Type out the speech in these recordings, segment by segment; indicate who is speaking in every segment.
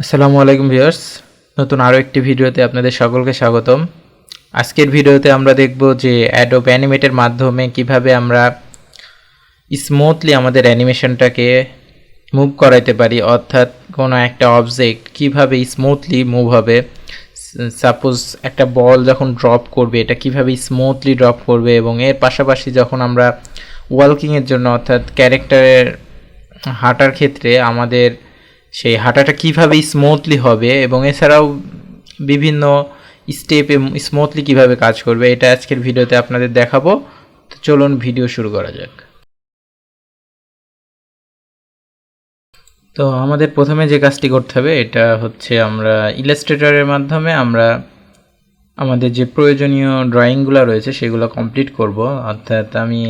Speaker 1: আসসালামু আলাইকুম ভিউয়ার্স, নতুন আরও একটি ভিডিওতে আপনাদের সকলকে স্বাগতম। আজকের ভিডিওতে আমরা দেখব যে অ্যাডোব অ্যানিমেটের মাধ্যমে কিভাবে আমরা স্মুথলি আমাদের অ্যানিমেশনটাকে মুভ করাইতে পারি, অর্থাৎ কোনো একটা অবজেক্ট কিভাবে স্মুথলি মুভ হবে। সাপোজ একটা বল যখন ড্রপ করবে, এটা কিভাবে স্মুথলি ড্রপ করবে, এবং এর পাশাপাশি যখন আমরা ওয়ালকিংয়ের জন্য অর্থাৎ ক্যারেক্টারের হাঁটার ক্ষেত্রে আমাদের সেই হাঁটাটা কীভাবে স্মুথলি হবে, এবং এছাড়াও বিভিন্ন স্টেপে স্মুথলি কীভাবে কাজ করবে, এটা আজকের ভিডিওতে আপনাদের দেখাবো। তো চলুন ভিডিও শুরু করা যাক। তো আমাদের প্রথমে যে কাজটি করতে হবে এটা হচ্ছে আমরা ইলাস্ট্রেটরের মাধ্যমে আমরা আমাদের যে প্রয়োজনীয় ড্রয়িংগুলো রয়েছে সেগুলো কমপ্লিট করব। অর্থাৎ আমি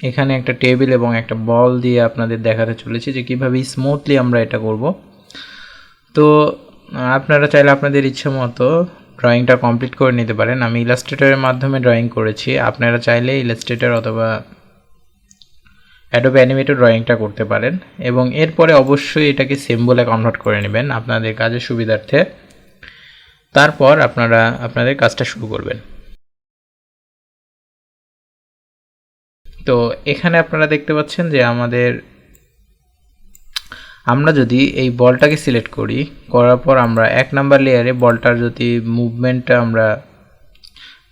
Speaker 1: এখানে একটা টেবিল এবং একটা বল দিয়ে আপনাদের দেখাতে চলেছি যে কীভাবে স্মুথলি আমরা এটা করব। তো আপনারা চাইলে আপনাদের ইচ্ছে মতো ড্রয়িংটা কমপ্লিট করে নিতে পারেন। আমি ইলাস্ট্রেটরের মাধ্যমে ড্রয়িং করেছি, আপনারা চাইলে ইলাস্ট্রেটর অথবা অ্যাডোবে অ্যানিমেটে ড্রয়িংটা করতে পারেন, এবং এরপরে অবশ্যই এটাকে সিম্বলে কনভার্ট করে নেবেন আপনাদের কাজের সুবিধার্থে। তারপর আপনারা আপনাদের কাজটা শুরু করবেন। তো এখানে আপনারা দেখতে পাচ্ছেন যে আমরা যদি এই বলটাকে সিলেক্ট করার পর আমরা 1 নাম্বার লেয়ারে বলটার যদি মুভমেন্টটা আমরা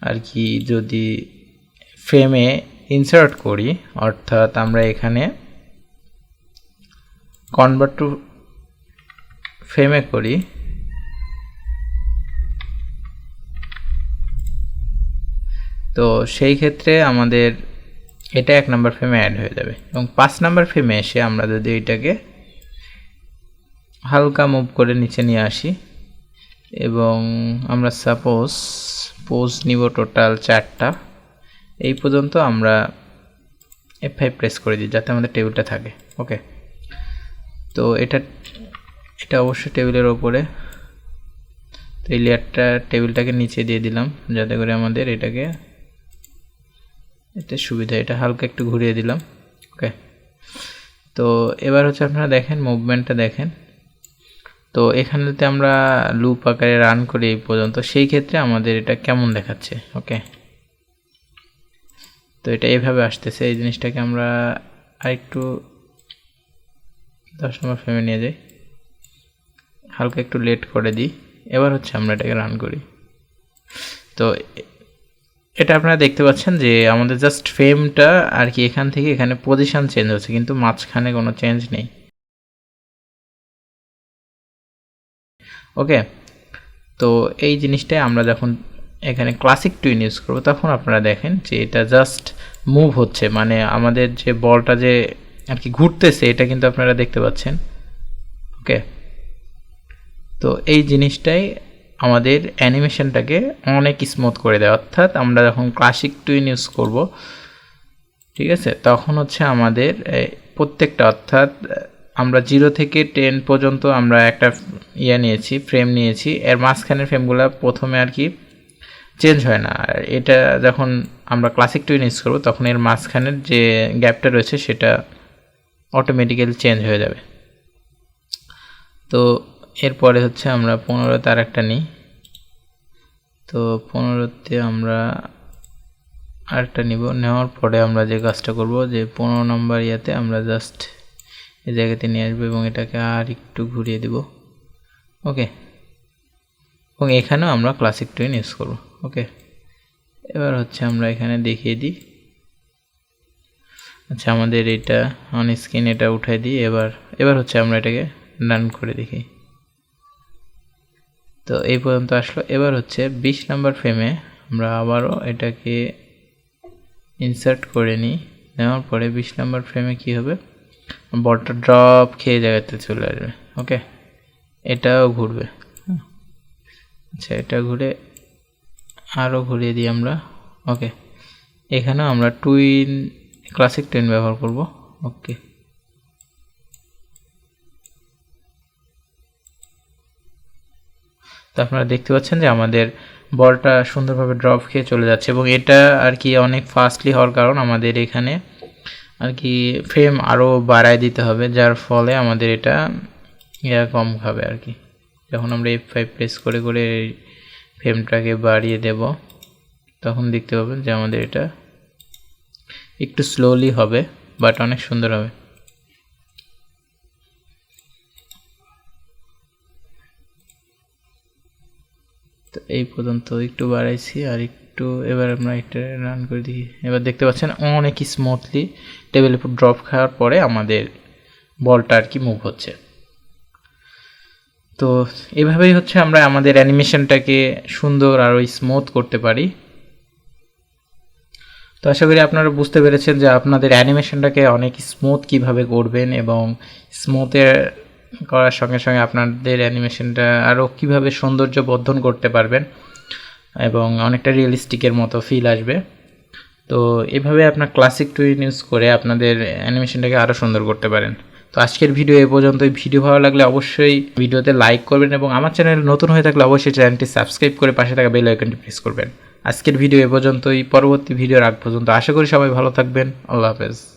Speaker 1: আর কি যদি ফ্রেমে ইনসার্ট করি, অর্থাৎ আমরা এখানে কনভার্ট টু ফ্রেমে করি, তো সেই ক্ষেত্রে আমাদের এটা 1 নাম্বার ফ্রেমে অ্যাড হয়ে যাবে, এবং 5 নাম্বার ফ্রেমে এসে আমরা যদি এটাকে হালকা মুভ করে নিচে নিয়ে আসি, এবং আমরা সাপোজ পোজ নিব টোটাল 4টা, এই পর্যন্ত আমরা F5 প্রেস করে দিই যাতে আমাদের টেবিলটা থাকে। ওকে, তো এটা অবশ্যই টেবিলের ওপরে, তো এই লেয়ারটা টেবিলটাকে নিচে দিয়ে দিলাম যাতে করে আমাদের এতে সুবিধা। এটা হালকা একটু ঘুরিয়ে দিলাম। ওকে, তো এবার হচ্ছে আপনারা দেখেন মুভমেন্টটা দেখেন। তো এখানেতে আমরা লুপ আকারে রান করি এই পর্যন্ত, সেই ক্ষেত্রে আমাদের এটা কেমন দেখাচ্ছে। ওকে, তো এটা এইভাবে আসতেছে। এই জিনিসটাকে আমরা আরেকটু 10 নম্বর ফ্রেমে নিয়ে যাই, হালকা একটু লেট করে দিই। এবার হচ্ছে আমরা এটাকে রান করি। তো এটা আপনারা দেখতে পাচ্ছেন যে আমাদের জাস্ট ফ্রেমটা আর কি এখান থেকে এখানে পজিশন চেঞ্জ হচ্ছে, কিন্তু মাঝখানে কোনো চেঞ্জ নেই। ওকে, তো এই জিনিসটাই আমরা যখন এখানে ক্লাসিক টুইন ইউজ করবো তখন আপনারা দেখেন যে এটা জাস্ট মুভ হচ্ছে, মানে আমাদের যে বলটা যে আর কি ঘুরতেছে এটা কিন্তু আপনারা দেখতে পাচ্ছেন। ওকে, তো এই জিনিসটাই আমাদের অ্যানিমেশনটাকে অনেক স্মুথ করে দেয়। অর্থাৎ আমরা যখন ক্লাসিক টুইন ইউজ করব, ঠিক আছে, তখন হচ্ছে আমাদের প্রত্যেকটা, অর্থাৎ আমরা 0 থেকে 10 পর্যন্ত আমরা একটা নিয়েছি, ফ্রেম নিয়েছি, এর মাঝখানের ফ্রেমগুলো প্রথমে আর কি চেঞ্জ হয় না। আর এটা যখন আমরা ক্লাসিক টুইন ইউজ করবো তখন এর মাঝখানের যে গ্যাপটা রয়েছে সেটা অটোমেটিক্যালি চেঞ্জ হয়ে যাবে। তো এরপরে হচ্ছে আমরা 15তে আর একটা নিই। তো 15তে আমরা আরেকটা নিব, নেওয়ার পরে আমরা যে কাজটা করব যে 15 নম্বর ইয়াতে আমরা জাস্ট এই জায়গাতে নিয়ে আসবো এবং এটাকে আর একটু ঘুরিয়ে দিব। ওকে, এবং এখানেও আমরা ক্লাসিক টুইন ইউজ করব। ওকে, এবার হচ্ছে আমরা এখানে দেখিয়ে দিই। আচ্ছা, আমাদের এটা অন স্ক্রিন এটা উঠাই দিই। এবার হচ্ছে আমরা এটাকে রান করে দেখি। তো এই পর্যন্ত আসলো। এবার হচ্ছে 20 নম্বর ফ্রেমে আমরা আবারও এটাকে ইনসার্ট করে নিই। নেওয়ার পরে 20 নম্বর ফ্রেমে কি হবে, বলটা ড্রপ খেয়ে জায়গাতে চলে আসবে। ওকে, এটাও ঘুরবে। আচ্ছা, এটা ঘুরে আরও ঘুরিয়ে দিই আমরা। ওকে, এখানেও আমরা ক্লাসিক টুইন ব্যবহার করব। ওকে, তো আপনারা দেখতে পাচ্ছেন যে আমাদের বলটা সুন্দরভাবে ড্রপ খেয়ে চলে যাচ্ছে, এবং এটা আর কি অনেক ফাস্টলি হওয়ার কারণ আমাদের এখানে আর কি ফ্রেম আরও বাড়ায় দিতে হবে, যার ফলে আমাদের এটা কম খাবে আর কি। যখন আমরা F5 প্রেস করে করে এই ফ্রেমটাকে বাড়িয়ে দেব তখন দেখতে পাবেন যে আমাদের এটা একটু স্লোলি হবে বাট অনেক সুন্দর হবে। তো এই পর্যন্ত একটু বাড়াইছি আর একটু, এবার আমরা এটা রান করে দিই। এবার দেখতে পাচ্ছেন অনেক স্মুথলি টেবিলের উপর ড্রপ খাওয়ার পরে আমাদের বলটা আর কি মুভ হচ্ছে। তো এভাবেই হচ্ছে আমরা আমাদের অ্যানিমেশনটাকে সুন্দর আর স্মুথ করতে পারি। তো আশা করি আপনারা বুঝতে পেরেছেন যে আপনাদের অ্যানিমেশনটাকে অনেক স্মুথ কিভাবে করবেন এবং স্মুথের করার সঙ্গে সঙ্গে আপনাদের অ্যানিমেশনটা আরও কীভাবে সৌন্দর্য বর্ধন করতে পারবেন এবং অনেকটা রিয়েলিস্টিকের মতো ফিল আসবে। তো এভাবে আপনার ক্লাসিক টুইন ইউজ করে আপনাদের অ্যানিমেশনটাকে আরও সুন্দর করতে পারেন। তো আজকের ভিডিও এ পর্যন্তই। ভিডিও ভালো লাগলে অবশ্যই ভিডিওতে লাইক করবেন এবং আমার চ্যানেল নতুন হয়ে থাকলে অবশ্যই চ্যানেলটি সাবস্ক্রাইব করে পাশে থাকা বেল আইকনটি প্রেস করবেন। আজকের ভিডিও এ পর্যন্তই। পরবর্তী ভিডিওর আগ পর্যন্ত আশা করি সবাই ভালো থাকবেন। আল্লাহ হাফেজ।